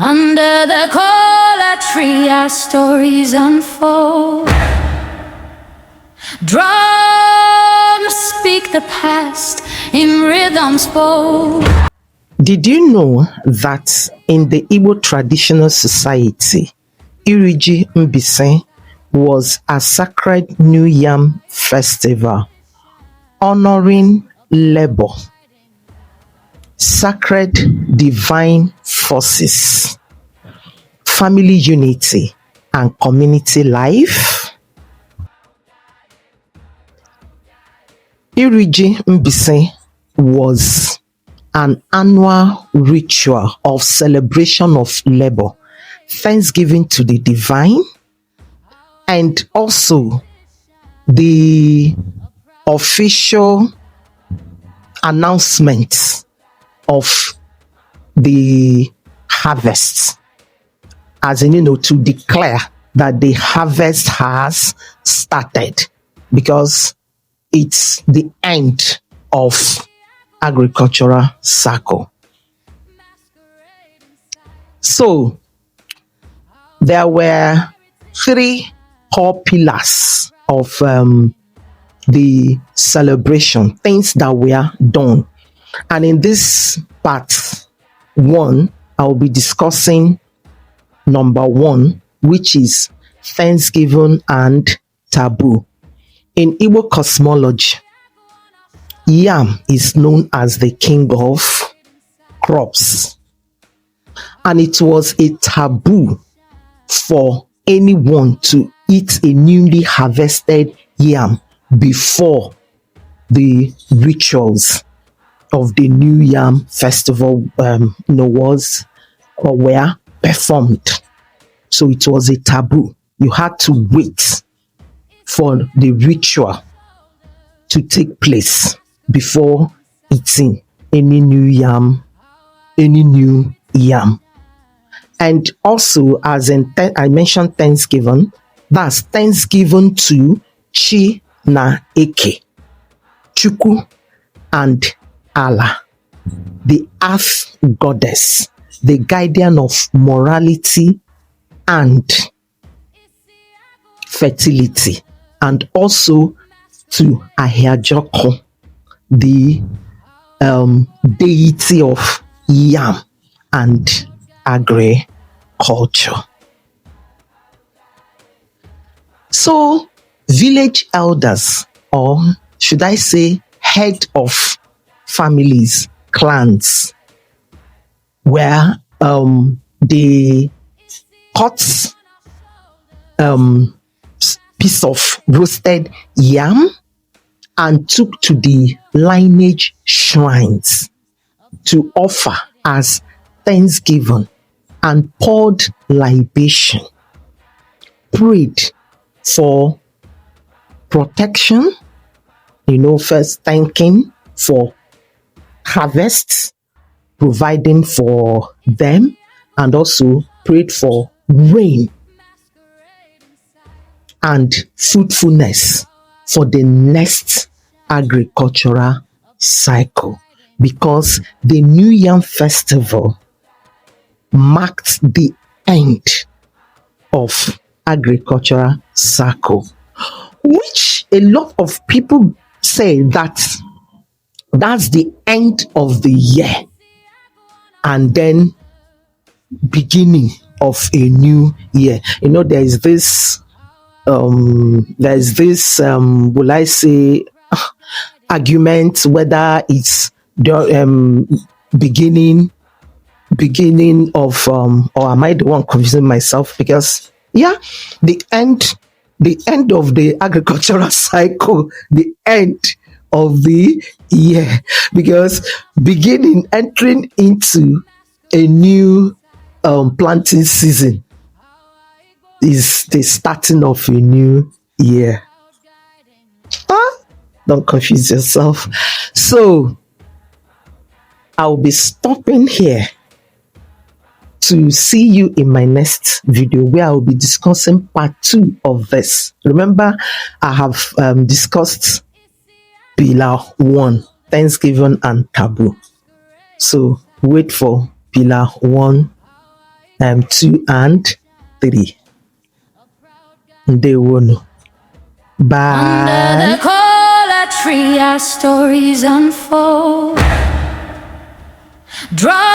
Under the cola tree, our stories unfold. Drums speak the past in rhythms bold. Did you know that in the Igbo traditional society, Iri Ji Mbaise was a sacred New Yam festival honoring labor, sacred divine forces, family unity, and community life? Iri Ji Mbaise was an annual ritual of celebration of labor, thanksgiving to the divine, and also the official announcement of the harvest, as in, to declare that the harvest has started, because it's the end of agricultural cycle. So there were three core pillars of the celebration, things that were done. And in this part one, I will be discussing number one, which is Thanksgiving and Taboo. In Igbo cosmology, yam is known as the king of crops, and it was a taboo for anyone to eat a newly harvested yam before the rituals of the New Yam Festival was or were performed. So it was a taboo. You had to wait for the ritual to take place before eating any new yam. And also, as I mentioned Thanksgiving, that's Thanksgiving to Chi na Eke, Chukwu and Allah, the earth goddess, the guardian of morality and fertility, and also to Ahiajioku, the deity of yam and agriculture. So village elders, or should I say head of families, clans, where they cut piece of roasted yam and took to the lineage shrines to offer as thanksgiving, and poured libation, prayed for protection, first thanking for harvests, providing for them, and also prayed for rain and fruitfulness for the next agricultural cycle, because the New Yam Festival marked the end of agricultural cycle, which a lot of people say that that's the end of the year and then beginning of a new year. There's this will I say argument whether it's the beginning of or am I the one confusing myself? Because the end of the agricultural cycle, the end of the year, because entering into a new planting season is the starting of a new year. Don't confuse yourself. So I'll be stopping here to see you in my next video, where I will be discussing part 2 of this. Remember, I have discussed Pillar 1, Thanksgiving and Taboo. So wait for Pillar 1 2 and 3. Ndewonu. Bye. Under the cola tree, our stories unfold. Draw